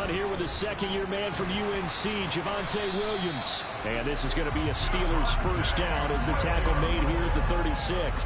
run here with the second-year man from UNC, Javonte Williams. And this is going to be a Steelers first down as the tackle made here at the 36.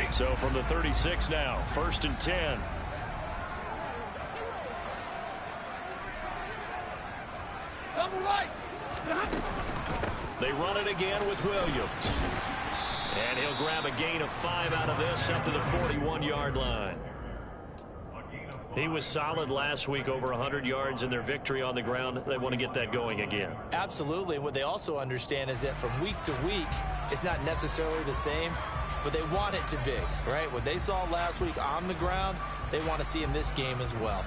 So from the 36 now, 1st and 10. They run it again with Williams. And he'll grab a gain of 5 out of this up to the 41-yard line. He was solid last week, over 100 yards in their victory on the ground. They want to get that going again. Absolutely. What they also understand is that from week to week, it's not necessarily the same, but they want it to be, right? What they saw last week on the ground, they want to see in this game as well.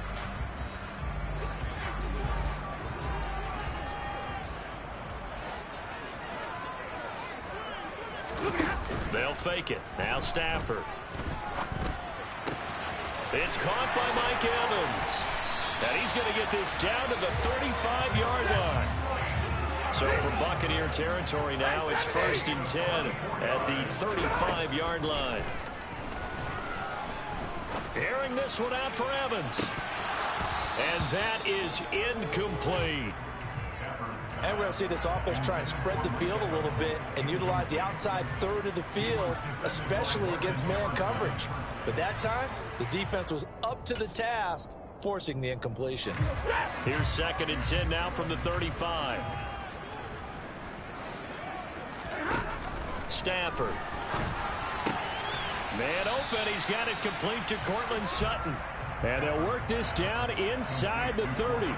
They'll fake it. Now Stafford. It's caught by Mike Evans. And he's going to get this down to the 35-yard line. So from Buccaneer territory now, it's 1st and 10 at the 35-yard line. Airing this one out for Evans. And that is incomplete. And we're going to see this offense try and spread the field a little bit and utilize the outside third of the field, especially against man coverage. But that time, the defense was up to the task, forcing the incompletion. Here's 2nd and 10 now from the 35. Stafford. Man open. He's got it complete to Cortland Sutton. And they'll work this down inside the 30.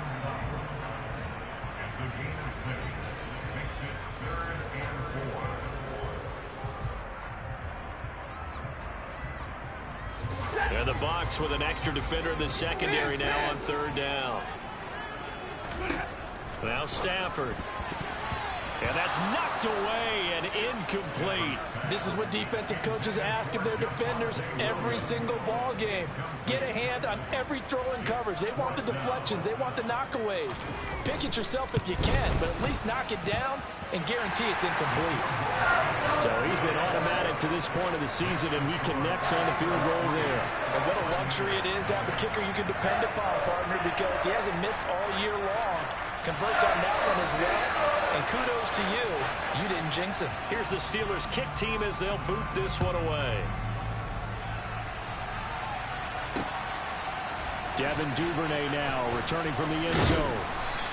And the Bucs with an extra defender in the secondary now on 3rd down. Now Stafford. And that's knocked away and incomplete. This is what defensive coaches ask of their defenders every single ball game. Get a hand on every throw in coverage. They want the deflections. They want the knockaways. Pick it yourself if you can, but at least knock it down and guarantee it's incomplete. So he's been automatic to this point of the season, and he connects on the field goal there. And what a luxury it is to have a kicker you can depend upon, partner, because he hasn't missed all year long. Converts on that one as well. And kudos to you. You didn't jinx him. Here's the Steelers kick team as they'll boot this one away. Devin Duvernay now returning from the end zone.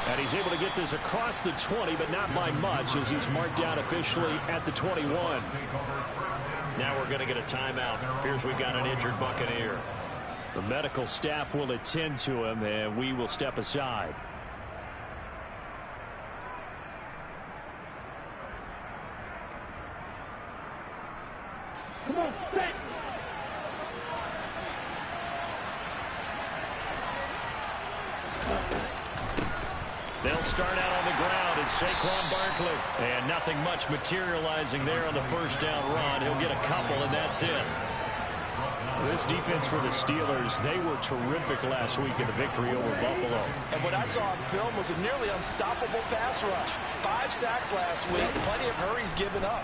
And he's able to get this across the 20, but not by much as he's marked down officially at the 21. Now we're going to get a timeout. Appears we've got an injured Buccaneer. The medical staff will attend to him, and we will step aside. Come on, set. They'll start out on the ground. It's Saquon Barkley. And nothing much materializing there on the first down run. He'll get a couple, and that's it. This defense for the Steelers, they were terrific last week in the victory over Buffalo. And what I saw on film was a nearly unstoppable pass rush. 5 sacks last week, plenty of hurries given up.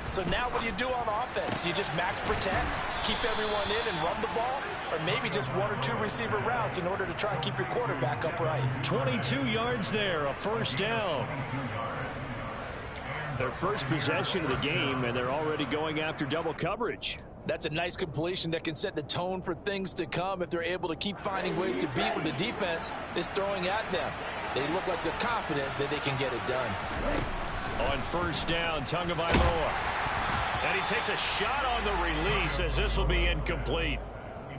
So now what do you do on offense? You just max protect, keep everyone in and run the ball, or maybe just 1 or 2 receiver routes in order to try and keep your quarterback upright. 22 yards there, a first down. Their first possession of the game, and they're already going after double coverage. That's a nice completion that can set the tone for things to come if they're able to keep finding ways to beat what the defense is throwing at them. They look like they're confident that they can get it done. On first down, Tagovailoa. And he takes a shot on the release as this will be incomplete.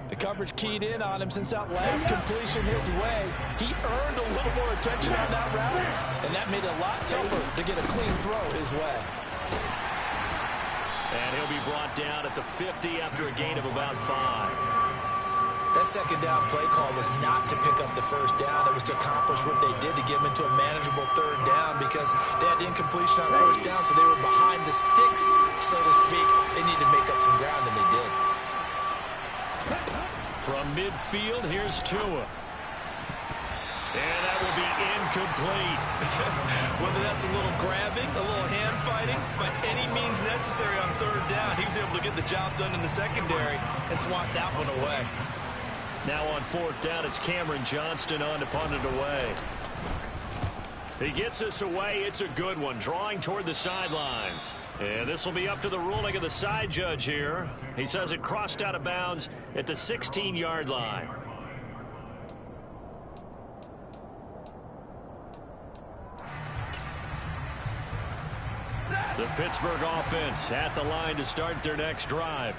The coverage keyed in on him since that last completion his way. He earned a little more attention on that route, and that made it a lot tougher to get a clean throw his way. And he'll be brought down at the 50 after a gain of about 5. That second down play call was not to pick up the first down. It was to accomplish what they did to get them into a manageable third down because they had the incompletion on first down, so they were behind the sticks, so to speak. They needed to make up some ground, and they did. From midfield, here's Tua. And that will be incomplete. Whether that's a little grabbing, a little hand fighting, by any means necessary on third down, he was able to get the job done in the secondary and swat that one away. Now on fourth down, it's Cameron Johnston on to punt it away. He gets us away. It's a good one, drawing toward the sidelines. And this will be up to the ruling of the side judge here. He says it crossed out of bounds at the 16-yard line. The Pittsburgh offense at the line to start their next drive.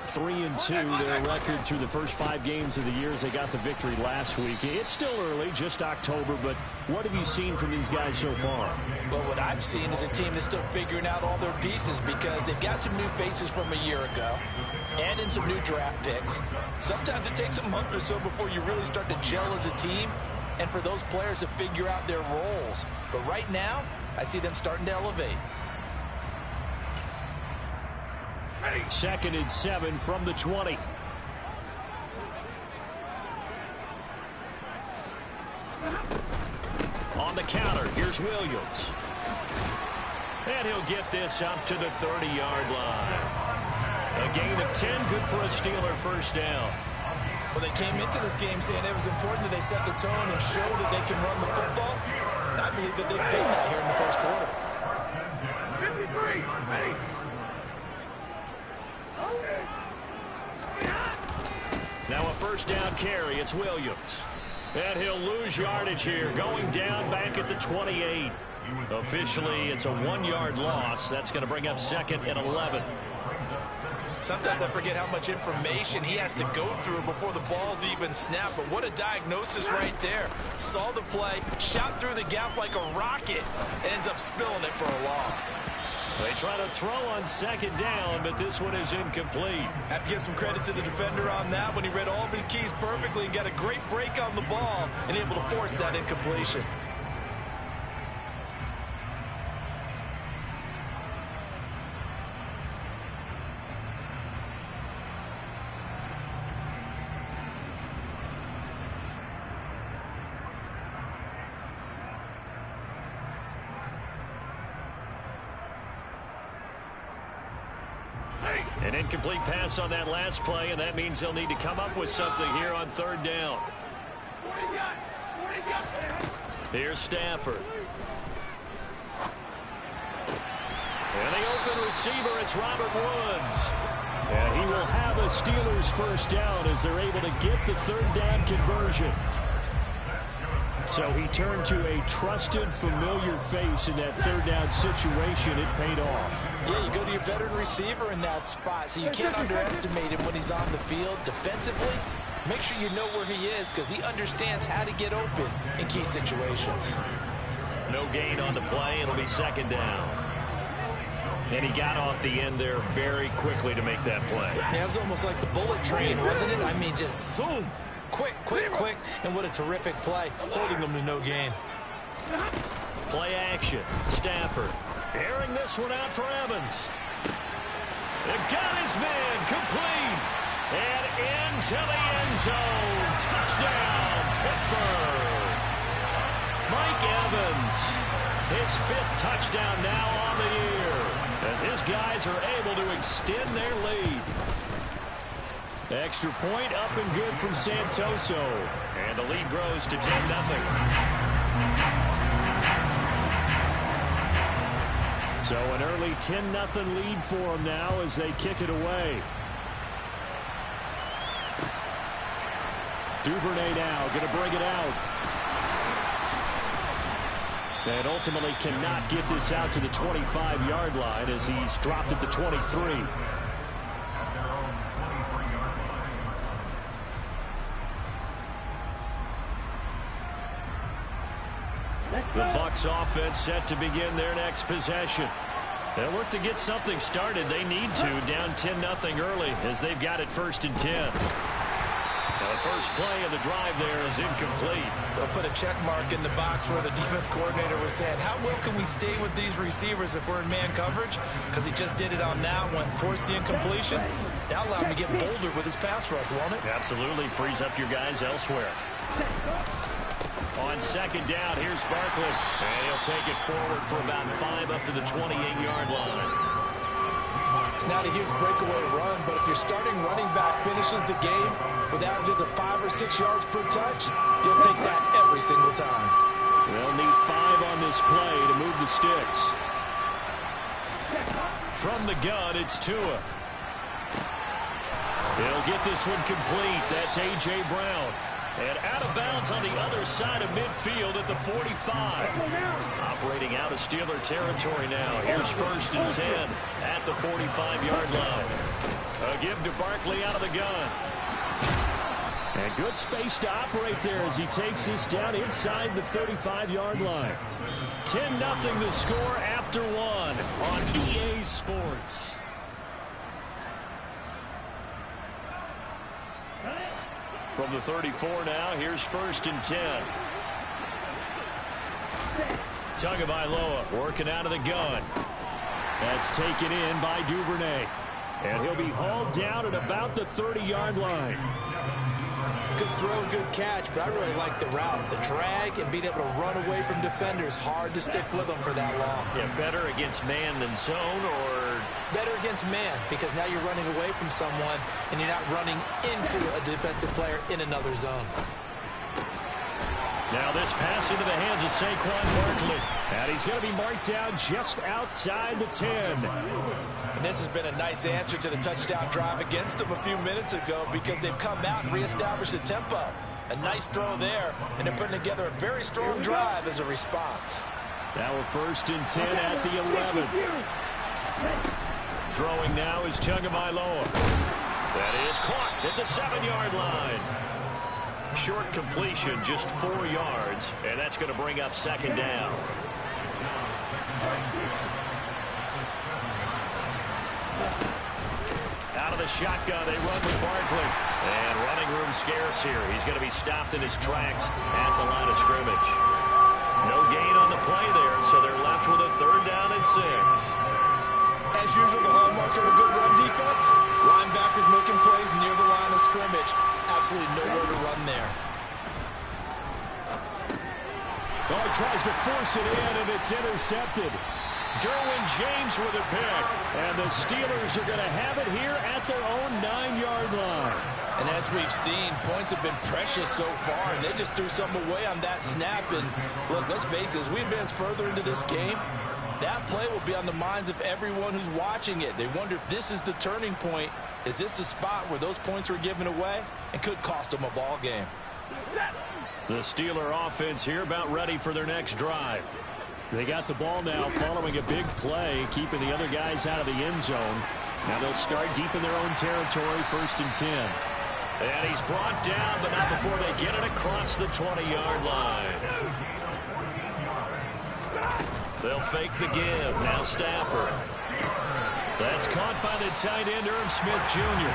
3-2, their record through the first 5 games of the year as they got the victory last week. It's still early, just October, but what have you seen from these guys so far? Well, what I've seen is a team that's still figuring out all their pieces because they've got some new faces from a year ago and in some new draft picks. Sometimes it takes a month or so before you really start to gel as a team and for those players to figure out their roles. But right now, I see them starting to elevate. 2nd and 7 from the 20. On the counter, here's Williams. And he'll get this up to the 30-yard line. A gain of 10, good for a Steeler first down. Well, they came into this game saying it was important that they set the tone and show that they can run the football. And I believe that they've done that here in the first quarter. 53, ready. Now a first down carry. It's Williams. And he'll lose yardage here, going down back at the 28. Officially, it's a 1-yard loss. That's going to bring up 2nd and 11. Sometimes I forget how much information he has to go through before the ball's even snapped. But what a diagnosis right there. Saw the play, shot through the gap like a rocket, ends up spilling it for a loss. They try to throw on 2nd down, but this one is incomplete. Have to give some credit to the defender on that when he read all of his keys perfectly and got a great break on the ball and able to force that incompletion. An incomplete pass on that last play, and that means they'll need to come up with something here on 3rd down. Here's Stafford. And the open receiver, it's Robert Woods. And he will have a Steelers first down as they're able to get the 3rd down conversion. So he turned to a trusted, familiar face in that 3rd down situation. It paid off. Yeah, you go to your veteran receiver in that spot, so you can't underestimate him when he's on the field defensively. Make sure you know where he is because he understands how to get open in key situations. No gain on the play. It'll be 2nd down. And he got off the end there very quickly to make that play. Yeah, it was almost like the bullet train, wasn't it? I mean, just zoom. Quick, quick, quick. And what a terrific play, holding them to no gain. Play action. Stafford airing this one out for Evans. They've got his man complete. And into the end zone. Touchdown, Pittsburgh. Mike Evans, his 5th touchdown now on the year, as his guys are able to extend their lead. Extra point up and good from Santoso. And the lead grows to 10-0. So an early 10-0 lead for them now as they kick it away. Duvernay now going to bring it out. And ultimately cannot get this out to the 25-yard line as he's dropped at the 23. The Bucs offense set to begin their next possession. They'll look to get something started. They need to, down 10-0 early as they've got it 1st and 10. Now the first play of the drive there is incomplete. They'll put a check mark in the box where the defense coordinator was saying, how well can we stay with these receivers if we're in man coverage? Because he just did it on that one, forced the incompletion. That allowed him to get bolder with his pass rush, won't it? Absolutely, frees up your guys elsewhere. On 2nd down, here's Barkley. And he'll take it forward for about 5 up to the 28-yard line. It's not a huge breakaway run, but if your starting running back finishes the game with averages of 5 or 6 yards per touch, you'll take that every single time. They'll need 5 on this play to move the sticks. From the gun, it's Tua. He'll get this one complete. That's A.J. Brown. And out of bounds on the other side of midfield at the 45. Operating out of Steeler territory now. Here's 1st and 10 at the 45-yard line. A give to Barkley out of the gun. And good space to operate there as he takes this down inside the 35-yard line. 10-0 the score after 1 on EA Sports. From the 34 now, here's 1st and 10. Tagovailoa working out of the gun. That's taken in by Duvernay. And he'll be hauled down at about the 30-yard line. Good throw, good catch, but I really like the route. The drag and being able to run away from defenders, hard to stick with them for that long. Yeah, better against man than zone, or? Better against man, because now you're running away from someone and you're not running into a defensive player in another zone. Now this pass into the hands of Saquon Barkley. And he's going to be marked down just outside the 10. And this has been a nice answer to the touchdown drive against them a few minutes ago because they've come out and reestablished the tempo. A nice throw there, and they're putting together a very strong drive as a response. Now we're 1st and 10 at the 11. Throwing now is Tagovailoa. That is caught at the 7-yard line. Short completion, just 4 yards, and that's going to bring up 2nd down. Out of the shotgun, they run with Barkley. And running room scarce here. He's going to be stopped in his tracks at the line of scrimmage. No gain on the play there, so they're left with a 3rd down and 6. As usual, the hallmark of a good run defense, linebackers making plays near the line of scrimmage. Absolutely nowhere to run there. Oh, he tries to force it in, and it's intercepted. Derwin James with a pick. And the Steelers are going to have it here at their own 9-yard line. And as we've seen, points have been precious so far, and they just threw something away on that snap. And look, let's face it, as we advance further into this game, that play will be on the minds of everyone who's watching it. They wonder if this is the turning point. Is this the spot where those points were given away and could cost them a ball game? The Steeler offense here about ready for their next drive. They got the ball now following a big play, keeping the other guys out of the end zone. Now they'll start deep in their own territory, 1st and 10. And he's brought down, but not before they get it across the 20-yard line. They'll fake the give. Now Stafford. That's caught by the tight end, Irv Smith Jr.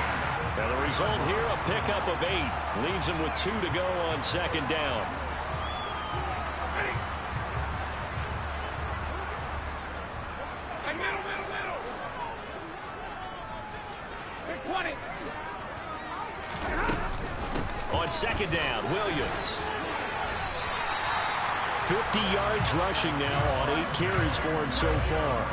And the result here, a pickup of 8. Leaves him with 2 to go on 2nd down. Middle. Big 20. second down. Williams. 50 yards rushing now on 8 carries for him so far.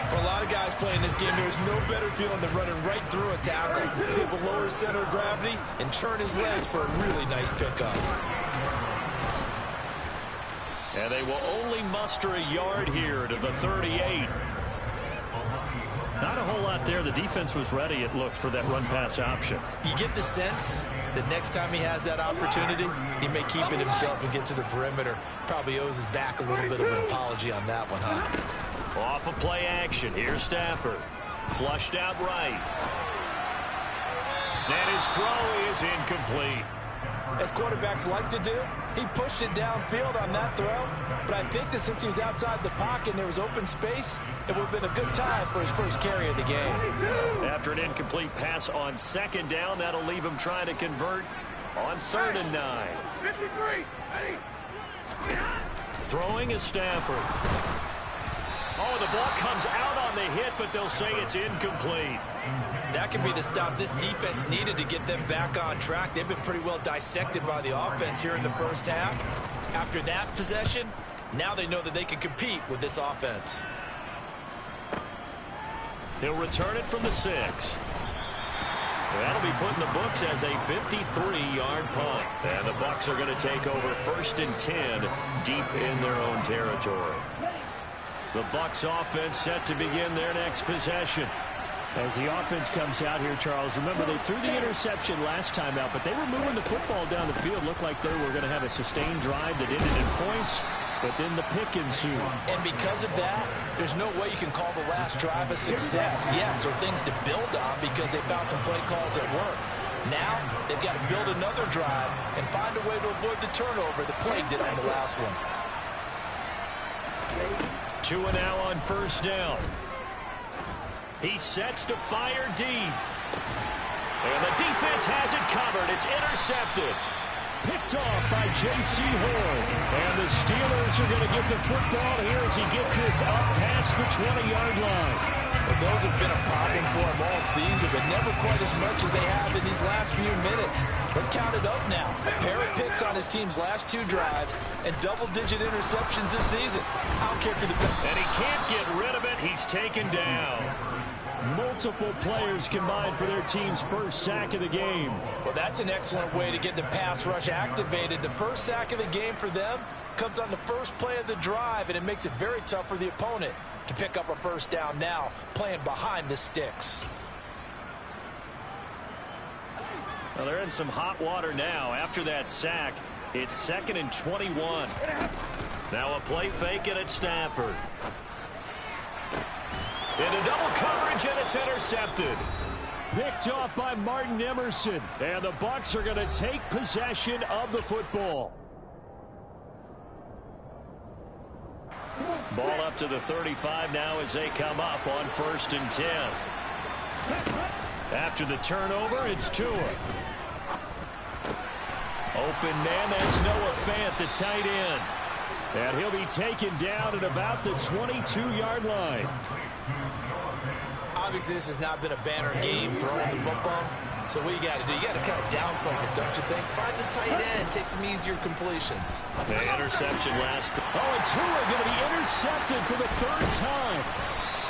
For a lot of guys playing this game, there's no better feeling than running right through a tackle. He's able to lower his center of gravity and churn his legs for a really nice pickup. And they will only muster a yard here to the 38. Not a whole lot there. The defense was ready, it looked, for that run-pass option. You get the sense that next time he has that opportunity, he may keep it himself and get to the perimeter. Probably owes his back a little bit of an apology on that one, huh? Off of play action. Here's Stafford. Flushed out right. And his throw is incomplete. As quarterbacks like to do, he pushed it downfield on that throw. But I think that since he was outside the pocket and there was open space, it would have been a good time for his first carry of the game. After an incomplete pass on second down, that'll leave him trying to convert on 3rd and 9. 53. Ready. Throwing is Stafford. Oh, the ball comes out on the hit, but they'll say it's incomplete. That could be the stop this defense needed to get them back on track. They've been pretty well dissected by the offense here in the first half. After that possession, now they know that they can compete with this offense. He'll return it from the 6. That'll be put in the books as a 53-yard punt. And the Bucs are going to take over 1st and 10 deep in their own territory. The Bucs offense set to begin their next possession. As the offense comes out here, Charles, remember they threw the interception last time out, but they were moving the football down the field. Looked like they were going to have a sustained drive that ended in points, but then the pick ensued. And because of that, there's no way you can call the last drive a success. Yes, there are things to build on because they found some play calls that work. Now, they've got to build another drive and find a way to avoid the turnover that plagued it on the last one. 2 and now on 1st down. He sets to fire deep. And the defense has it covered. It's intercepted. Picked off by J.C. Horn. And the Steelers are going to get the football here as he gets this up past the 20-yard line. Well, those have been a problem for him all season, but never quite as much as they have in these last few minutes. Let's count it up now. A pair of picks on his team's last 2 drives and double-digit interceptions this season. I don't care if you're the best. And he can't get rid of it. He's taken down. Multiple players combined for their team's first sack of the game. Well, that's an excellent way to get the pass rush activated. The first sack of the game for them comes on the first play of the drive, and it makes it very tough for the opponent to pick up a first down now, playing behind the sticks. Well, they're in some hot water now. After that sack, it's 2nd and 21. Now a play fake, and it's Stafford. Into double coverage, and it's intercepted. Picked off by Martin Emerson. And the Bucs are going to take possession of the football. Ball up to the 35 now as they come up on 1st and 10. After the turnover, it's Tua. Open man, that's Noah Fant, the tight end. And he'll be taken down at about the 22-yard line. Obviously, this has not been a banner game throwing the football. So what you got to do, you got to kind of down focus, don't you think? Find the tight end, take some easier completions. The interception last. Oh, and Tua going to be intercepted for the 3rd time.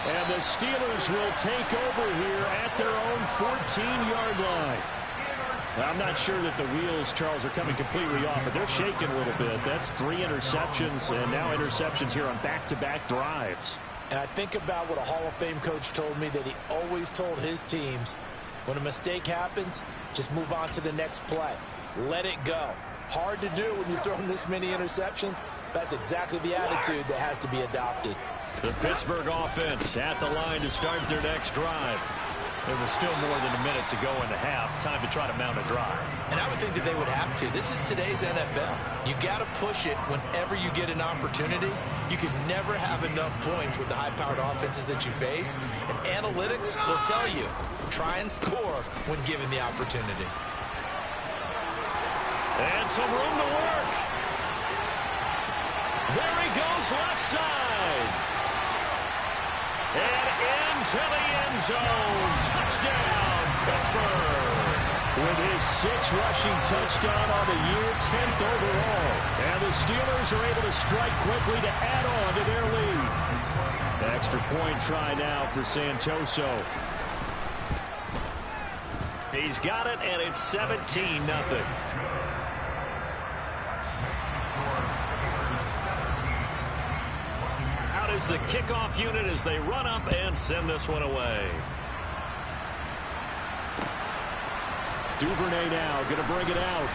And the Steelers will take over here at their own 14-yard line. Now, I'm not sure that the wheels, Charles, are coming completely off, but they're shaking a little bit. That's 3 interceptions, and now interceptions here on back-to-back drives. And I think about what a Hall of Fame coach told me, that he always told his teams, when a mistake happens, just move on to the next play. Let it go. Hard to do when you're throwing this many interceptions. That's exactly the attitude that has to be adopted. The Pittsburgh offense at the line to start their next drive. There was still more than a minute to go in the half. Time to try to mount a drive. And I would think that they would have to. This is today's NFL. You got to push it whenever you get an opportunity. You can never have enough points with the high-powered offenses that you face. And analytics will tell you, try and score when given the opportunity. And some room to work. There he goes, left side. And into the end zone. Touchdown, Pittsburgh. with his 6th rushing touchdown on the year, 10th overall. And the Steelers are able to strike quickly to add on to their lead. Extra point try now for Santoso. He's got it, and it's 17-0. Out is the kickoff unit as they run up and send this one away. Duvernay now going to bring it out.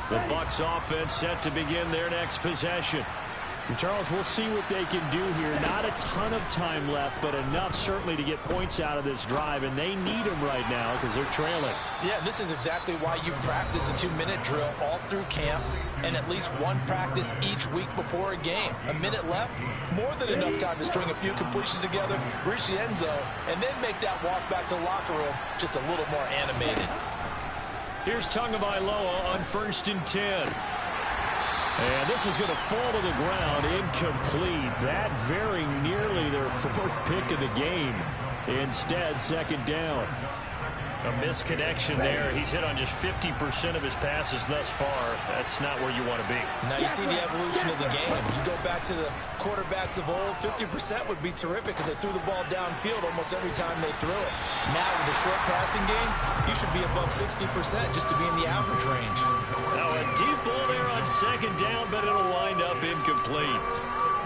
The Bucs offense set to begin their next possession. And Charles, we'll see what they can do here. Not a ton of time left, but enough certainly to get points out of this drive, and they need them right now because they're trailing. Yeah, this is exactly why you practice a 2-minute drill all through camp and at least one practice each week before a game. A minute left, more than enough time to string a few completions together, reach the end zone, and then make that walk back to the locker room just a little more animated. Here's Tagovailoa on 1st and 10. And this is going to fall to the ground, incomplete. That very nearly their 4th pick of the game. Instead, 2nd down. A misconnection there. He's hit on just 50% of his passes thus far. That's not where you want to be. Now you see the evolution of the game. You go back to the quarterbacks of old, 50% would be terrific because they threw the ball downfield almost every time they threw it. Now with the short passing game, you should be above 60% just to be in the average range. Now a deep ball there on 2nd down, but it'll wind up incomplete.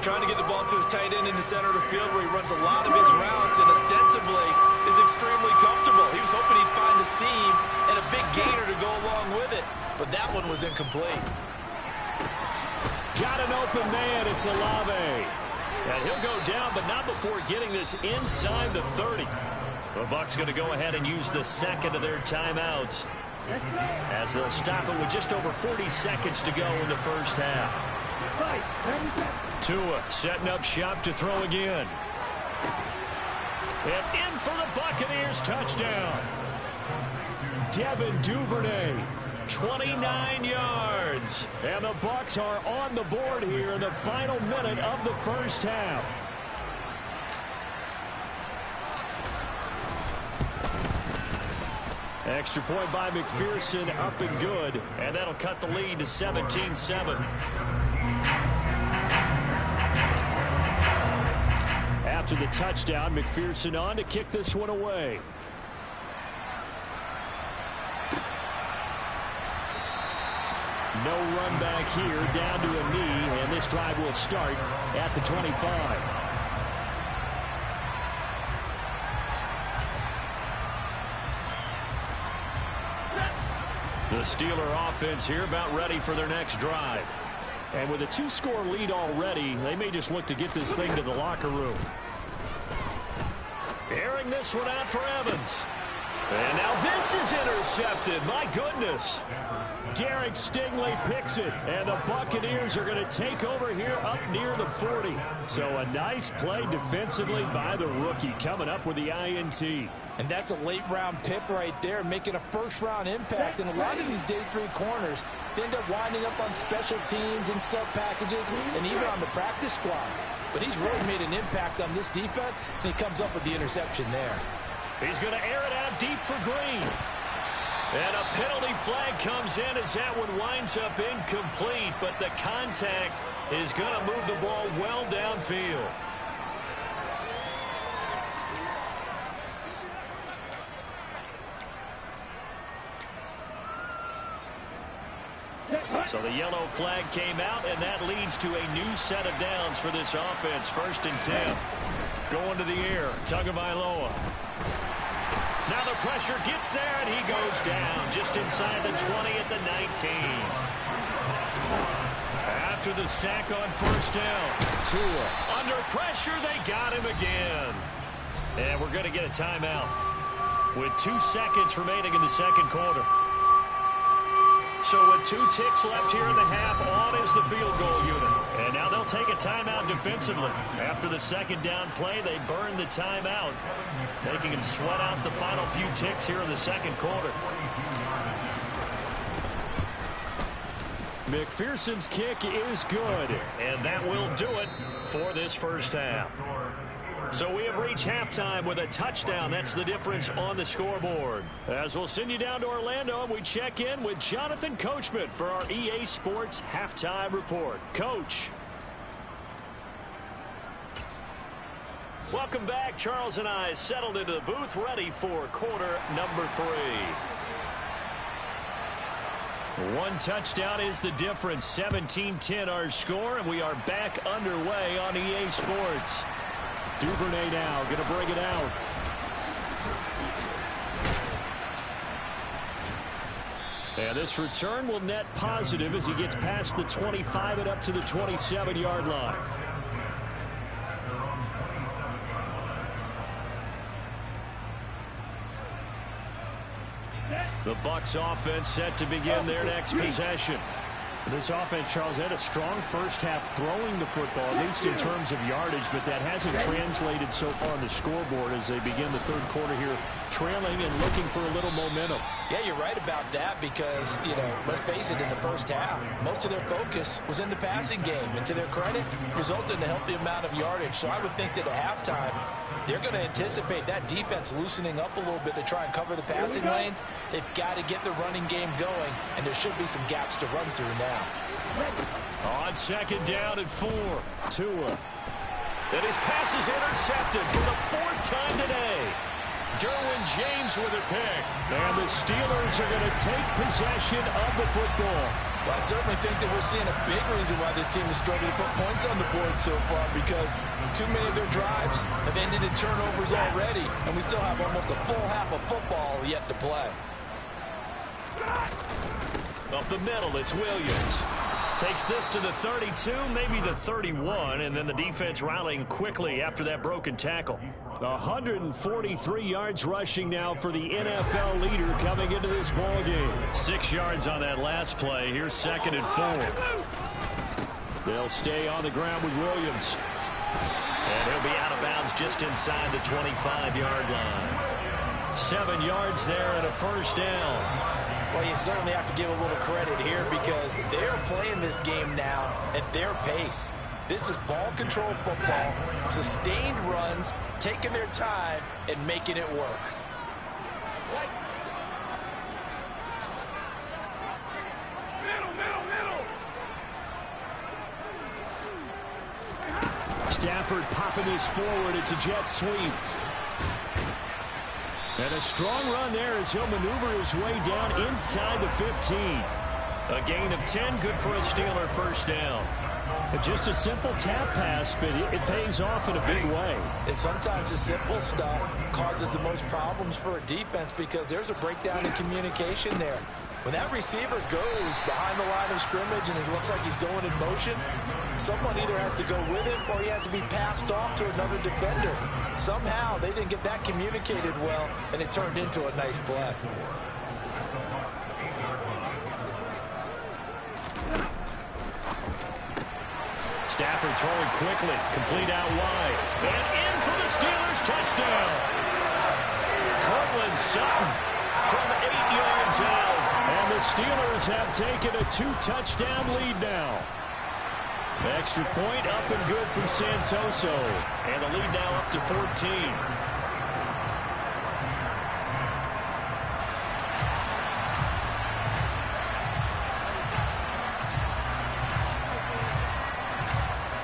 Trying to get the ball to his tight end in the center of the field where he runs a lot of his routes and ostensibly is extremely comfortable. He was hoping he'd find a seam and a big gainer to go along with it, but that one was incomplete. Got an open man. It's Olave. And he'll go down, but not before getting this inside the 30. The Bucs going to go ahead and use the 2nd of their timeouts as they'll stop it with just over 40 seconds to go in the first half. Tua setting up shop to throw again. And in for the Buccaneers touchdown. Devin Duvernay, 29 yards. And the Bucs are on the board here in the final minute of the first half. Extra point by McPherson, up and good. And that'll cut the lead to 17-7. After the touchdown, McPherson on to kick this one away. No run back here, down to a knee, and this drive will start at the 25. The Steeler offense here about ready for their next drive. And with a 2-score lead already, they may just look to get this thing to the locker room. Airing this one out for Evans. And now this is intercepted. My goodness. Derek Stingley picks it. And the Buccaneers are going to take over here up near the 40. So a nice play defensively by the rookie coming up with the INT. And that's a late-round pick right there, making a first-round impact. And a lot of these day 3 corners, they end up winding up on special teams and sub-packages and even on the practice squad. But he's really made an impact on this defense, and he comes up with the interception there. He's going to air it out deep for Green. And a penalty flag comes in as that one winds up incomplete, but the contact is going to move the ball well downfield. So the yellow flag came out, and that leads to a new set of downs for this offense. 1st and 10. Going to the air. Tagovailoa. Now the pressure gets there, and he goes down just inside the 20 at the 19. After the sack on 1st down. Tua. Under pressure, they got him again. And we're going to get a timeout with 2 seconds remaining in the second quarter. So with 2 ticks left here in the half, on is the field goal unit. And now they'll take a timeout defensively. After the 2nd down play, they burn the timeout, making them sweat out the final few ticks here in the second quarter. McPherson's kick is good, and that will do it for this first half. So we have reached halftime with a touchdown. That's the difference on the scoreboard. As we'll send you down to Orlando, and we check in with Jonathan Coachman for our EA Sports Halftime Report. Coach. Welcome back. Charles and I settled into the booth, ready for quarter number 3. One touchdown is the difference. 17-10 our score, and we are back underway on EA Sports. Duvernay now going to bring it out. And this return will net positive as he gets past the 25 and up to the 27-yard line. The Bucs offense set to begin their next possession. This offense, Charles, had a strong first half throwing the football, at least in terms of yardage, but that hasn't translated so far on the scoreboard as they begin the third quarter here, trailing and looking for a little momentum. Yeah, you're right about that because, let's face it, in the first half, most of their focus was in the passing game. And to their credit, resulted in a healthy amount of yardage. So I would think that at halftime, they're going to anticipate that defense loosening up a little bit to try and cover the passing lanes. They've got to get the running game going, and there should be some gaps to run through now. On second down and 4, Tua. And his pass is intercepted for the 4th time today. Derwin James with a pick. And the Steelers are going to take possession of the football. Well, I certainly think that we're seeing a big reason why this team is struggling to put points on the board so far, because too many of their drives have ended in turnovers already, and we still have almost a full half of football yet to play. Up the middle, it's Williams. Takes this to the 32, maybe the 31, and then the defense rallying quickly after that broken tackle. 143 yards rushing now for the NFL leader coming into this ball game. 6 yards on that last play. Here's 2nd and 4. They'll stay on the ground with Williams. And he'll be out of bounds just inside the 25-yard line. 7 yards there and a first down. Well, you certainly have to give a little credit here because they're playing this game now at their pace. This is ball control football, sustained runs, taking their time and making it work. Stafford popping this forward. It's a jet sweep. And a strong run there as he'll maneuver his way down inside the 15. A gain of 10, good for a Steeler first down. Just a simple tap pass, but it pays off in a big way. And sometimes the simple stuff causes the most problems for a defense because there's a breakdown in communication there. When that receiver goes behind the line of scrimmage and it looks like he's going in motion, someone either has to go with him or he has to be passed off to another defender. Somehow they didn't get that communicated well, and it turned into a nice play. Stafford throwing quickly, complete out wide, and in for the Steelers touchdown. Cortland Sutton from 8 yards out, and the Steelers have taken a 2-touchdown lead now. Extra point up and good from Santoso, and the lead now up to 14.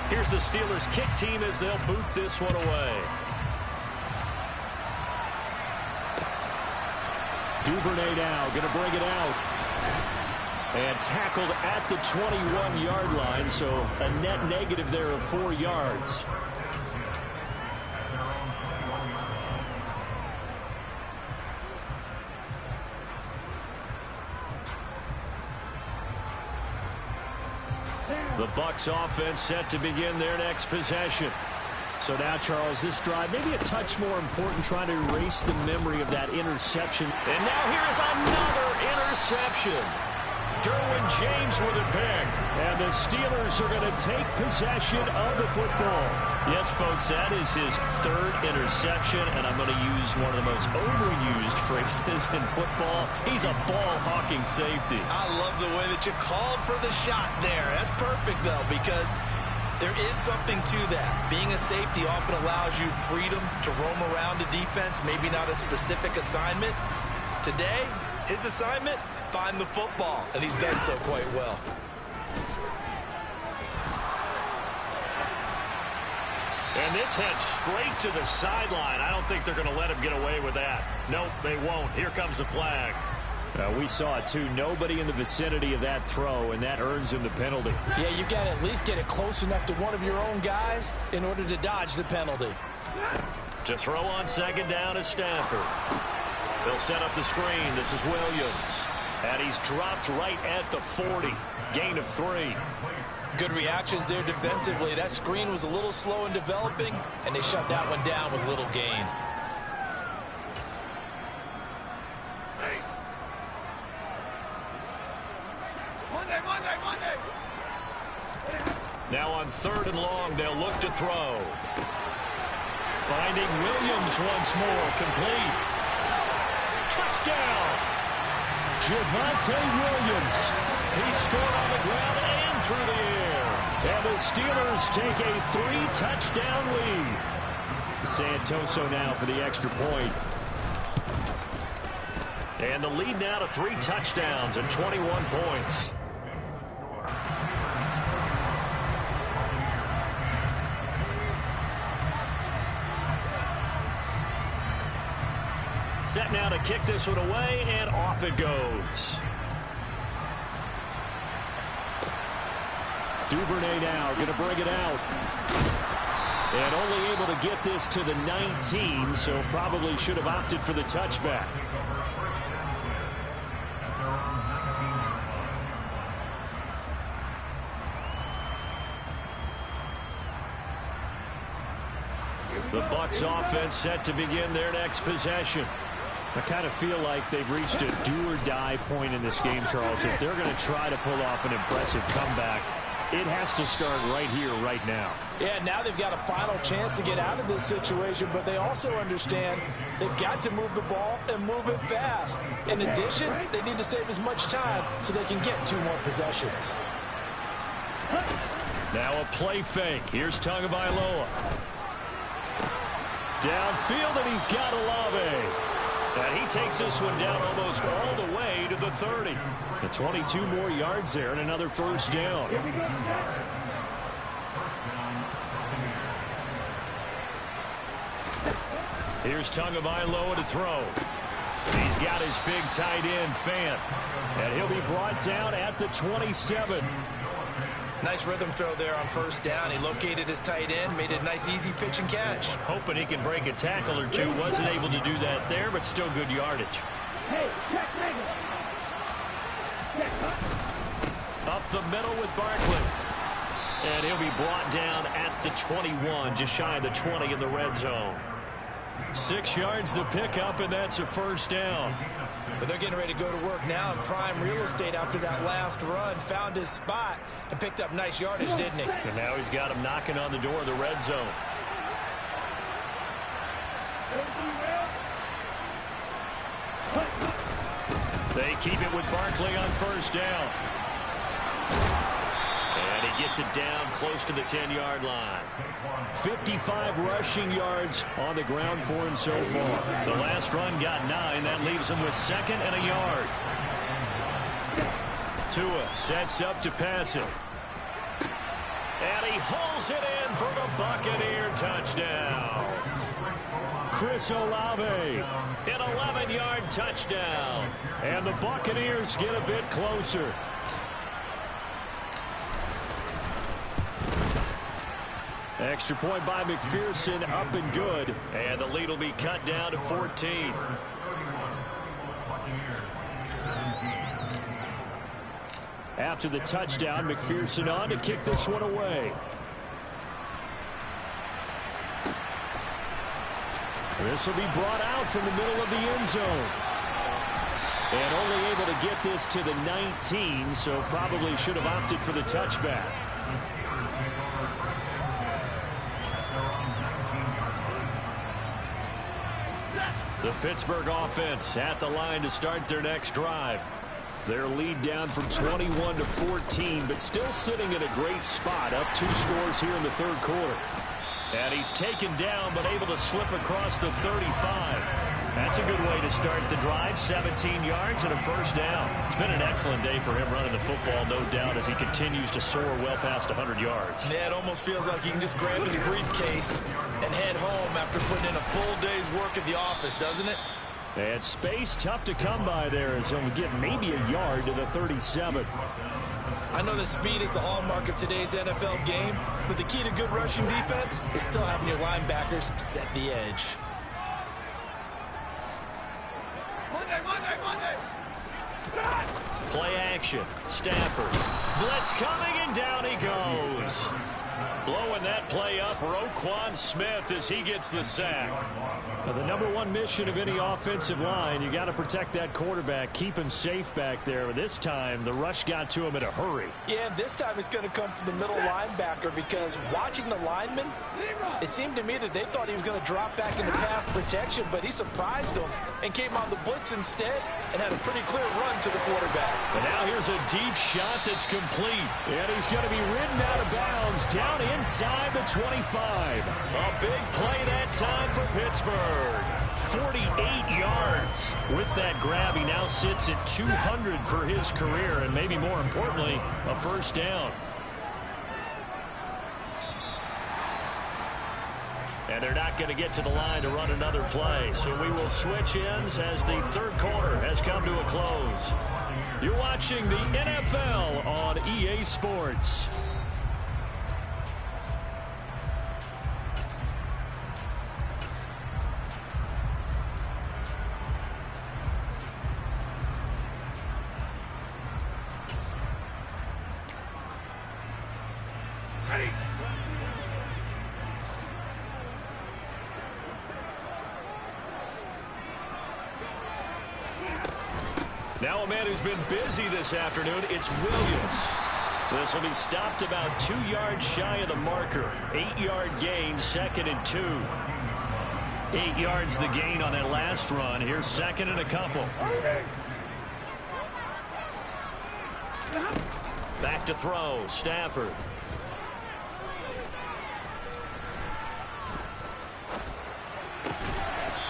Here's the Steelers kick team as they'll boot this one away. Duvernay now going to bring it out. And tackled at the 21-yard line, so a net negative there of 4 yards. The Bucs offense set to begin their next possession. So now, Charles, this drive maybe a touch more important, trying to erase the memory of that interception. And now here is another interception. Derwin James with a pick. And the Steelers are going to take possession of the football. Yes, folks, that is his third interception, and I'm going to use one of the most overused phrases in football. He's a ball-hawking safety. I love the way that you called for the shot there. That's perfect, though, because there is something to that. Being a safety often allows you freedom to roam around the defense, maybe not a specific assignment. Today, his assignment, find the football, and he's done so quite well. And this heads straight to the sideline. I don't think they're going to let him get away with that. Nope, they won't. Here comes the flag. We saw it, too. Nobody in the vicinity of that throw, and that earns him the penalty. Yeah, you got to at least get it close enough to one of your own guys in order to dodge the penalty. To throw on second down is Stafford. They'll set up the screen. This is Williams. And he's dropped right at the 40. Gain of 3. Good reactions there defensively. That screen was a little slow in developing, and they shut that one down with little gain. Monday. Now on 3rd and long, they'll look to throw. Finding Williams once more. Complete. Touchdown! Javonte Williams. He scored on the ground and through the air. And the Steelers take a 3-touchdown lead. Santoso now for the extra point. And the lead now to 3 touchdowns and 21 points. Set now to kick this one away, and off it goes. Duvernay now going to bring it out. And only able to get this to the 19, so probably should have opted for the touchback. The Bucs offense set to begin their next possession. I kind of feel like they've reached a do-or-die point in this game, Charles. If they're going to try to pull off an impressive comeback, it has to start right here, right now. Yeah, now they've got a final chance to get out of this situation, but they also understand they've got to move the ball and move it fast. In addition, they need to save as much time so they can get 2 more possessions. Now a play fake. Here's Tagovailoa. Downfield, and he's got Olave. And he takes this one down almost all the way to the 30. And 22 more yards there and another first down. Here's Tagovailoa to throw. He's got his big tight end, Fant. And he'll be brought down at the 27. Nice rhythm throw there on first down. He located his tight end, made it a nice easy pitch and catch. Hoping he can break a tackle or two. Wasn't able to do that there, but still good yardage. Up the middle with Barkley. And he'll be brought down at the 21, just shy of the 20 in the red zone. 6 yards the pickup, and that's a first down. But they're getting ready to go to work now in prime real estate after that last run. Found his spot and picked up nice yardage, didn't he? And now he's got him knocking on the door of the red zone. They keep it with Barkley on first down. And he gets it down close to the 10-yard line. 55 rushing yards on the ground for him so far. The last run got 9. That leaves him with 2nd and a yard. Tua sets up to pass it. And he hauls it in for the Buccaneer touchdown. Chris Olave. An 11-yard touchdown. And the Buccaneers get a bit closer. Extra point by McPherson, up and good. And the lead will be cut down to 14. After the touchdown, McPherson on to kick this one away. This will be brought out from the middle of the end zone. And only able to get this to the 19, so probably should have opted for the touchback. The Pittsburgh offense at the line to start their next drive. Their lead down from 21 to 14, but still sitting in a great spot, up 2 scores here in the third quarter. And he's taken down, but able to slip across the 35. That's a good way to start the drive. 17 yards and a first down. It's been an excellent day for him running the football, no doubt, as he continues to soar well past 100 yards. Yeah, it almost feels like he can just grab his briefcase and head home after putting in a full day's work at the office, doesn't it? And space tough to come by there as he'll get maybe a yard to the 37. I know that speed is the hallmark of today's NFL game, but the key to good rushing defense is still having your linebackers set the edge. Play action. Stafford. Blitz coming, and down he goes. Blowing that play up, Roquan Smith, as he gets the sack. Now, the #1 mission of any offensive line, you got to protect that quarterback, keep him safe back there. This time, the rush got to him in a hurry. Yeah, and this time it's going to come from the middle linebacker, because watching the lineman, it seemed to me that they thought he was going to drop back into pass protection, but he surprised them and came on the blitz instead and had a pretty clear run to the quarterback. And now here's a deep shot that's complete. And he's going to be ridden out of bounds down inside the 25. A big play that time for Pittsburgh. 48 yards. With that grab, he now sits at 200 for his career, and maybe more importantly, a first down. And they're not going to get to the line to run another play, so we will switch ends as the third quarter has come to a close. You're watching the NFL on EA Sports. Now a man who's been busy this afternoon, it's Williams. This will be stopped about 2 yards shy of the marker. 8-yard gain, 2nd and 2. 8 yards the gain on that last run. Here's 2nd and a couple. Back to throw, Stafford.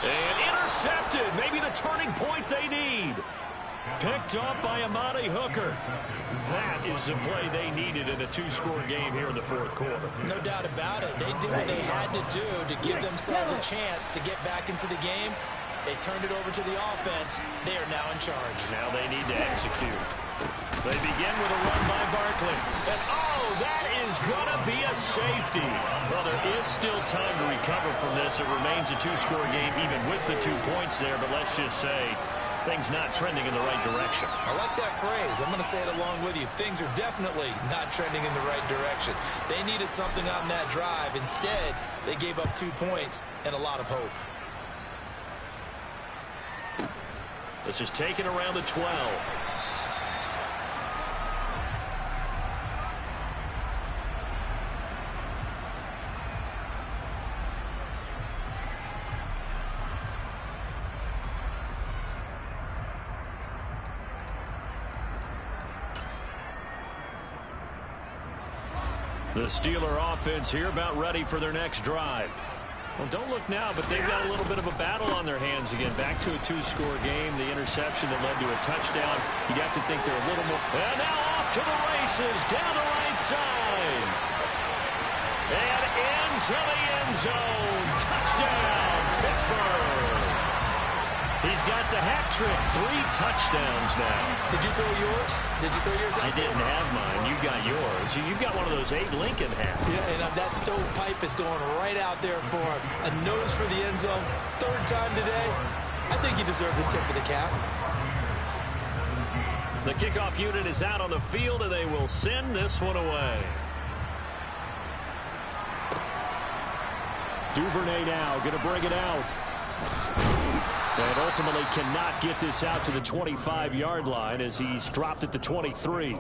And intercepted. Maybe the turning point they need. Picked off by Amani Hooker. That is the play they needed in a 2-score game here in the fourth quarter. No doubt about it. They did what they had to do to give themselves a chance to get back into the game. They turned it over to the offense. They are now in charge. Now they need to execute. They begin with a run by Barkley. And, oh, that is going to be a safety. Well, there is still time to recover from this. It remains a 2-score game even with the 2 points there. But let's just say things not trending in the right direction. I like that phrase. I'm going to say it along with you. Things are definitely not trending in the right direction. They needed something on that drive. Instead, they gave up 2 points and a lot of hope. This is taken around the 12. The Steeler offense here about ready for their next drive. Well, don't look now, but they've got a little bit of a battle on their hands again. Back to a 2-score game. The interception that led to a touchdown. You got to think they're a little more. And now off to the races down the right side. And into the end zone. Touchdown, Pittsburgh. He's got the hat trick. 3 touchdowns now. Did you throw yours? Did you throw yours out? I didn't have mine. You got yours. You've got one of those Abe Lincoln hats. Yeah, and that stovepipe is going right out there for a nose for the end zone. 3rd time today. I think he deserves a tip of the cap. The kickoff unit is out on the field, and they will send this one away. Duvernay now going to bring it out. And ultimately cannot get this out to the 25-yard line as he's dropped at the 23.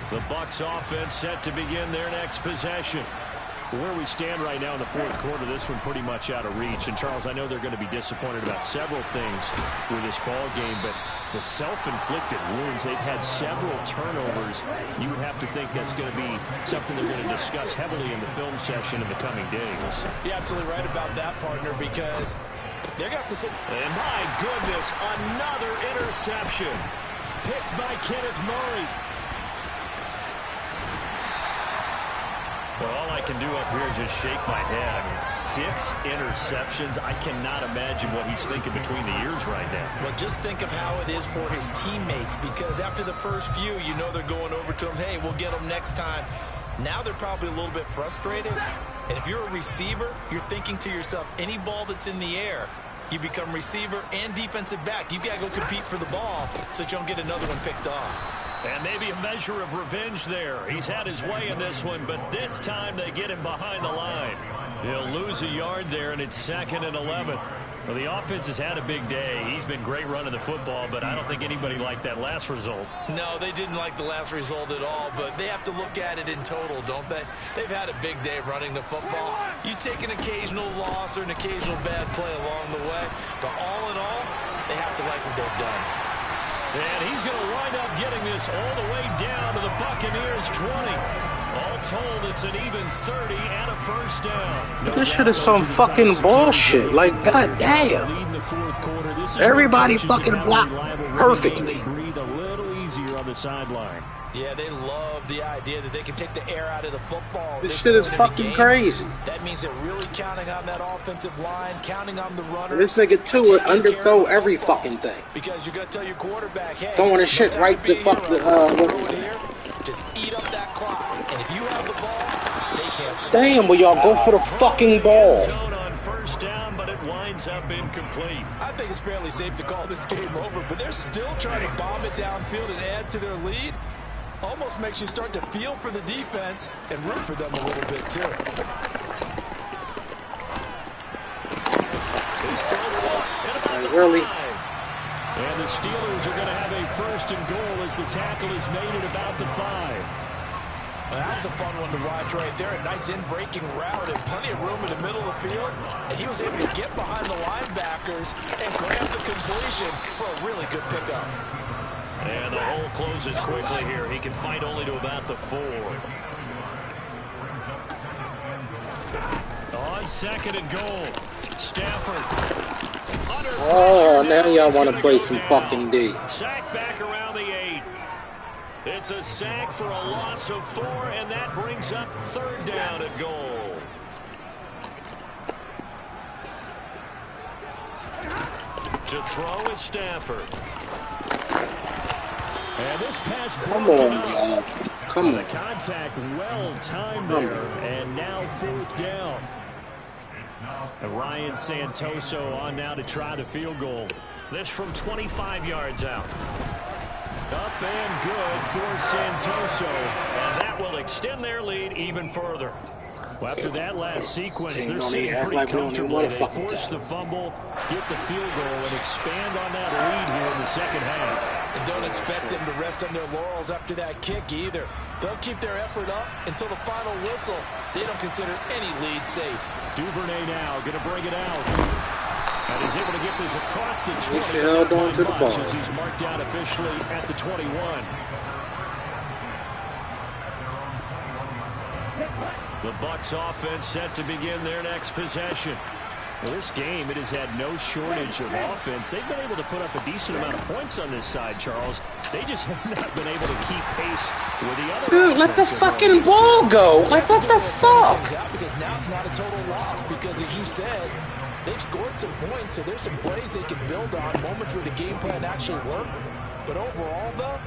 The Bucs offense set to begin their next possession. Where we stand right now in the fourth quarter, this one pretty much out of reach. And, Charles, I know they're going to be disappointed about several things with this ball game, but the self-inflicted wounds, they've had several turnovers. You would have to think that's going to be something they're going to discuss heavily in the film session in the coming days. You're absolutely right about that, partner, because they're going to have to sit. And, my goodness, another interception. Picked by Kenneth Murray. Well, all I can do up here is just shake my head. I mean, 6 interceptions. I cannot imagine what he's thinking between the ears right now. Well, just think of how it is for his teammates, because after the first few, you know they're going over to him, hey, we'll get them next time. Now they're probably a little bit frustrated. And if you're a receiver, you're thinking to yourself, any ball that's in the air, you become receiver and defensive back. You've got to go compete for the ball so that you don't get another one picked off. And maybe a measure of revenge there. He's had his way in this one, but this time they get him behind the line. He'll lose a yard there, and it's 2nd and 11. Well, the offense has had a big day. He's been great running the football, but I don't think anybody liked that last result. No, they didn't like the last result at all, but they have to look at it in total, don't they? They've had a big day running the football. You take an occasional loss or an occasional bad play along the way, but all in all, they have to like what they've done. And he's going to wind up getting this all the way down to the Buccaneers' 20. All told, it's an even 30 and a first down. This shit is some fucking bullshit. Like, goddamn. Everybody fucking blocked perfectly. Breathe a little easier on the sideline. Yeah, they love the idea that they can take the air out of the football. This shit is fucking crazy. That means they're really counting on that offensive line, counting on the runner. This nigga too would underthrow every fucking thing. Because you're going to tell your quarterback, hey, throwing his shit right the fuck just eat up that clock. And if you have the ball, they can't score. Damn, will y'all go for the fucking ball? On first down, but it winds up incomplete. I think it's fairly safe to call this game over, but they're still trying to bomb it downfield and add to their lead. Almost makes you start to feel for the defense and root for them a little bit, too. Really? And the Steelers are going to have a 1st and goal as the tackle is made at about the 5. Well, that was a fun one to watch right there. A nice in-breaking route and plenty of room in the middle of the field. And he was able to get behind the linebackers and grab the completion for a really good pickup. And the hole closes quickly here. He can fight only to about the 4. On 2nd and goal, Stafford. Oh, now y'all want to play some fucking D. Sack back around the 8. It's a sack for a loss of 4, and that brings up 3rd down and goal. To throw is Stafford. And this pass Come on, y'all. Come on. The contact well timed there, and now 4th down. And Ryan Santoso on now to try the field goal. This from 25 yards out. Up and good for Santoso, and that will extend their lead even further. Well, after that last sequence, they're sitting pretty comfortably. They force the fumble, get the field goal, and expand on that lead here in the second half. And don't expect them to rest on their laurels after that kick either. They'll keep their effort up until the final whistle. They don't consider any lead safe. Duvernay now going to bring it out. And he's able to get this across the 20. He held on to the ball. As he's marked down officially at the 21. The Bucs offense set to begin their next possession. Well, this game, it has had no shortage of offense. They've been able to put up a decent amount of points on this side, Charles. They just have not been able to keep pace with the other. Dude, let the fucking ball go. Like, what the fuck? Because now it's not a total loss because, as you said, they've scored some points, so there's some plays they can build on, moments where the game plan actually worked. But overall, though,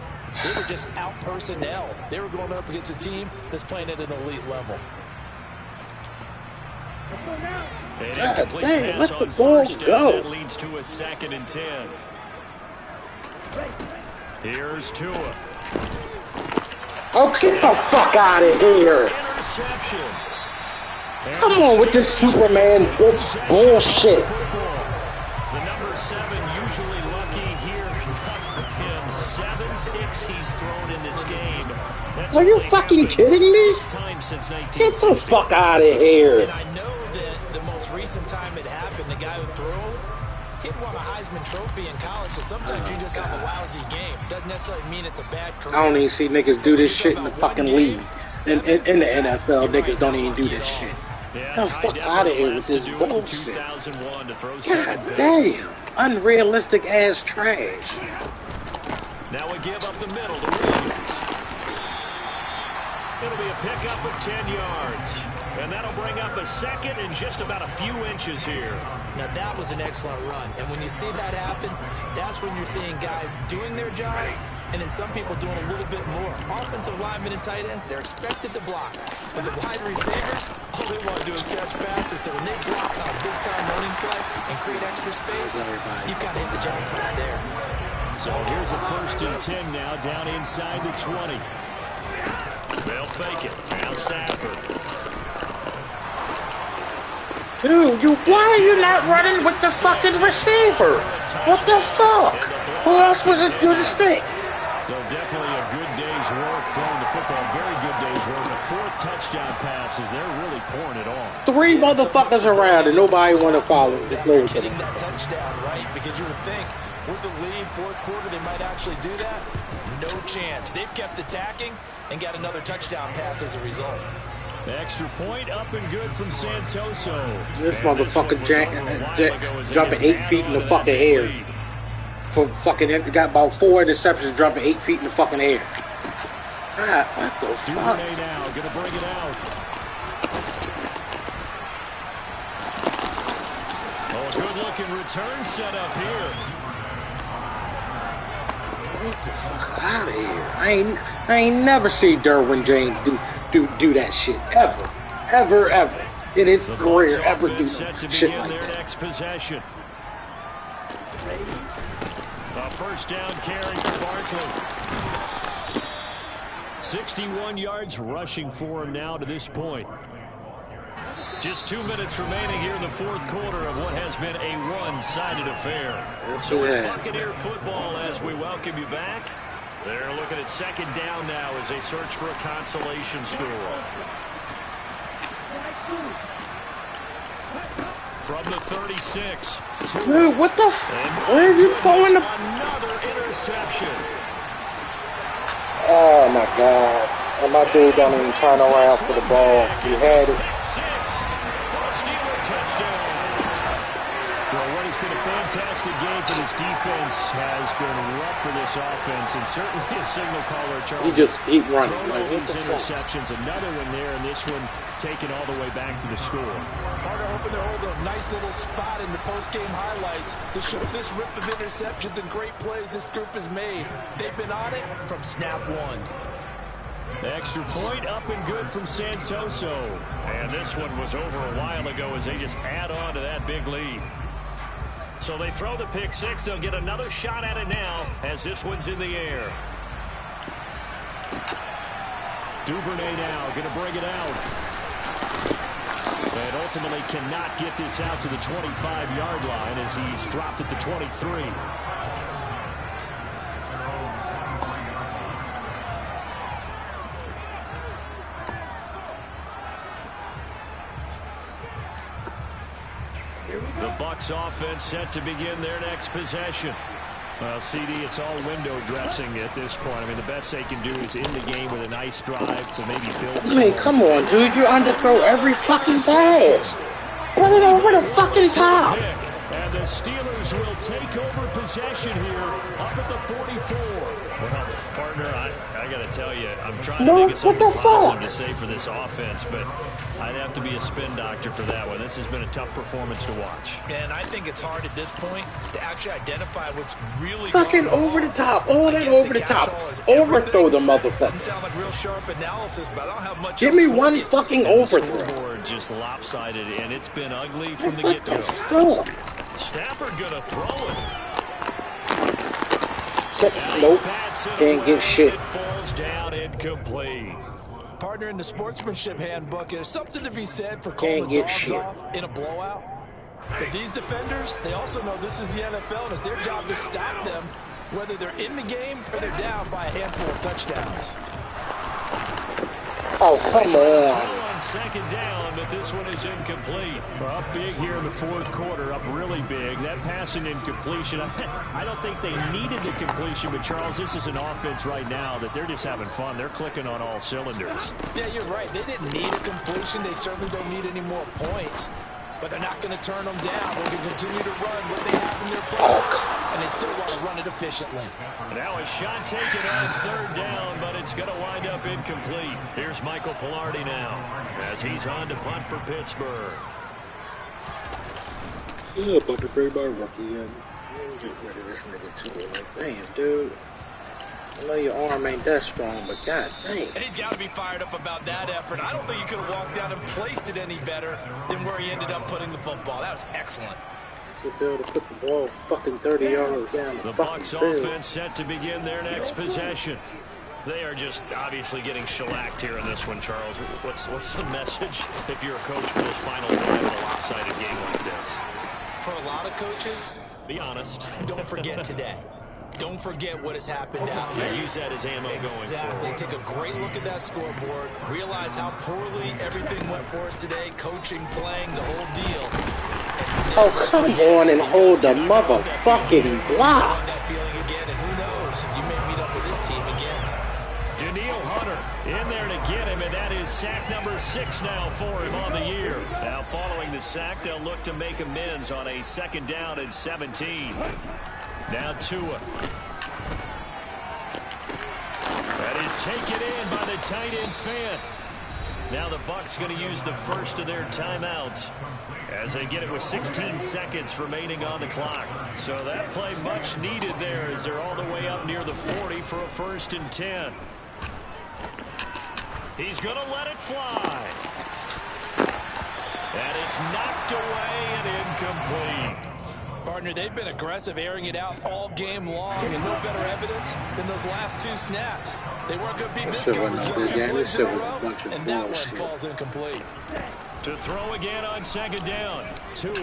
they were just out personnel. They were going up against a team that's playing at an elite level. God damn, let the ball go. That leads to a 2nd and 10. Here's Tua. Oh, get the fuck out of here. Interception. Come on with this Superman bullshit. The number 7 usually lucky here. Not for him. 7 picks he's thrown in this game. That's Are you fucking kidding me? 6 times since 19. Get the fuck out of here. And I know that the most recent time it happened, the guy who threw, he'd won a Heisman Trophy in college, so sometimes you just have a lousy game. Doesn't necessarily mean it's a bad career. I don't even see niggas do this shit in the fucking league. In the NFL, niggas don't even do this shit. Get the fuck out of here with this bullshit. God damn. Unrealistic ass trash. Now we give up the middle to Williams. It'll be a pickup of 10 yards. And that'll bring up a second in just about a few inches here. Now that was an excellent run. And when you see that happen, that's when you're seeing guys doing their job and then some people doing a little bit more. Offensive linemen and tight ends, they're expected to block. But the wide receivers, all they want to do is catch passes. So when they block on a big-time running play and create extra space, you've got to hit the jackpot there. So here's a 1st and 10 now, down inside the 20. They'll fake it. Now Stafford. Dude, why are you not running with the fucking receiver? What the fuck? Who else was it good to stick? So definitely a good day's work throwing the football. Very good day's work. The 4th touchdown passes. They're really pouring it on. 3 motherfuckers around and nobody want to follow the They're getting that touchdown, right? Because you would think with the lead, 4th quarter, they might actually do that. No chance. They've kept attacking and got another touchdown pass as a result. The extra point up and good from Santoso. This motherfucker jumping 8 feet in the fucking air. For fucking got about 4 interceptions, jumping 8 feet in the fucking air. God, what the fuck? Now gonna bring it out. Oh, a good-looking return set up here. Get the fuck out of here! I ain't never seen Derwin James do that shit ever in his career ever do shit like that. Next possession. A 1st down carry for Barkley. 61 yards rushing for him now to this point. Just 2 minutes remaining here in the 4th quarter of what has been a one-sided affair. So it's Buccaneer football as we welcome you back. They're looking at 2nd down now as they search for a consolation score. From the 36. Dude, what the where are you throwing the... Another interception. Oh my god. And my dude don't even turn around for the ball. He had it. Well, what has been a fantastic game for this defense has been rough for this offense, and certainly a signal caller, Charles. He just keep running. Like, these interceptions, another one there, and this one taken all the way back for the score. Carter hoping to hold a nice little spot in the post-game highlights to show this rip of interceptions and great plays this group has made. They've been on it from snap 1. The extra point up and good from Santoso. And this one was over a while ago as they just add on to that big lead. So they throw the pick 6. They'll get another shot at it now as this one's in the air. Duvernay now going to bring it out. And ultimately cannot get this out to the 25-yard line as he's dropped at the 23. The Bucs offense set to begin their next possession. Well, CD, it's all window dressing at this point. I mean, the best they can do is in the game with a nice drive to maybe build. I mean, come on, dude. You underthrow every fucking pass. Put it over the fucking top. And the Steelers will take over possession here up at the 44. Well, partner, I got to tell you, I'm trying to think of something positive to say for this offense, but I'd have to be a spin doctor for that one. This has been a tough performance to watch. And I think it's hard at this point to actually identify what's really fucking over the top. All that over the top. Overthrow the motherfucker. Sound like real sharp analysis, but I don't have much. Give me one fucking overthrow. The scoreboard just lopsided, and it's been ugly from the get-go. What the fuck? Stafford gonna throw it. Nope. Can't get shit. It falls down incomplete. Partner, in the sportsmanship handbook, there's something to be said for calling the dogs off in a blowout. But these defenders, they also know this is the NFL, and it's their job to stop them, whether they're in the game or they're down by a handful of touchdowns. Oh, come on. On second down, but this one is incomplete. Up big here in the fourth quarter, up really big. That passing incompletion, I don't think they needed the completion, but Charles, this is an offense right now that they're just having fun. They're clicking on all cylinders. Yeah, you're right. They didn't need a completion. They certainly don't need any more points. But they're not going to turn them down. They're going to continue to run what they have in their playbook, and they still want to run it efficiently. Now a shot taken on third down, but it's going to wind up incomplete. Here's Michael Pilardi now as he's on to punt for Pittsburgh. Yeah, about to bring my rookie in. Get rid of this nigga too. Like, damn, dude. I know your arm ain't that strong, but god dang. And he's got to be fired up about that effort. I don't think he could have walked down and placed it any better than where he ended up putting the football. That was excellent. Should be able to put the ball fucking 30 yards down the fucking Bucs field. offense set to begin their next possession. They are just obviously getting shellacked here in this one, Charles. What's the message if you're a coach for this final drive in a lopsided game like this? For a lot of coaches, be honest. Don't forget today. Don't forget what has happened out here. Use that as ammo going forward. Exactly. Take a great look at that scoreboard. Realize how poorly everything went for us today. Coaching, playing, the whole deal. Oh, come on and hold the motherfucking block. That feeling again, and who knows? You may meet up with this team again. Daniil Hunter in there to get him, and that is sack number 6 now for him on the year. Now following the sack, they'll look to make amends on a second down and 17. Now Tua. That is taken in by the tight end Fant. Now the Bucs going to use the first of their timeouts as they get it with 16 seconds remaining on the clock. So that play much needed there as they're all the way up near the 40 for a 1st and 10. He's going to let it fly. And it's knocked away and incomplete. Partner, they've been aggressive, airing it out all game long, and no better evidence than those last 2 snaps. They weren't going to beat this coverage up 2 plays in a row, and that one falls incomplete. To throw again on second down. Tua.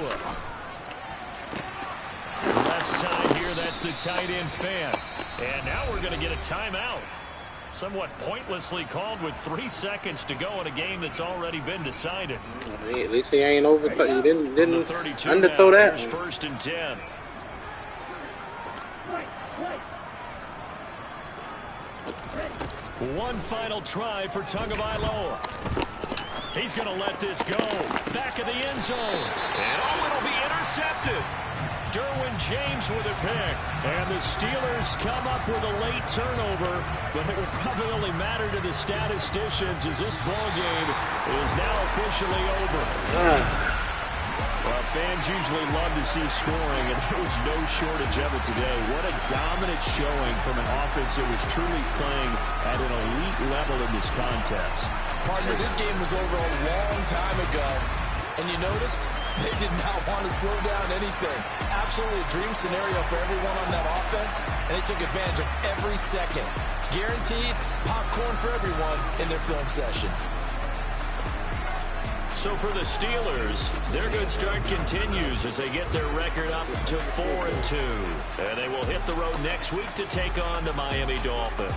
Left side here, that's the tight end Fant. And now we're going to get a timeout. Somewhat pointlessly called with 3 seconds to go in a game that's already been decided. At least he ain't overthrow. He didn't underthrow that. 1st and 10. One final try for Tagovailoa. He's going to let this go. Back of the end zone. And it'll be intercepted. Derwin James with a pick. And the Steelers come up with a late turnover, but it will probably only matter to the statisticians as this ball game is now officially over. Well, fans usually love to see scoring, and there was no shortage of it today. What a dominant showing from an offense that was truly playing at an elite level in this contest. Partner, this game was over a long time ago. And you noticed they did not want to slow down anything. Absolutely a dream scenario for everyone on that offense, and they took advantage of every second. Guaranteed popcorn for everyone in their film session. So for the Steelers, their good start continues as they get their record up to 4-2. And they will hit the road next week to take on the Miami Dolphins.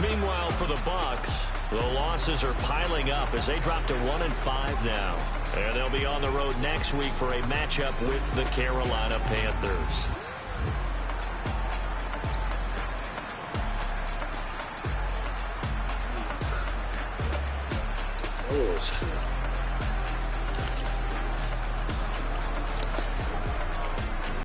Meanwhile, for the Bucs, the losses are piling up as they drop to 1-5 now. And they'll be on the road next week for a matchup with the Carolina Panthers. Oh, shit.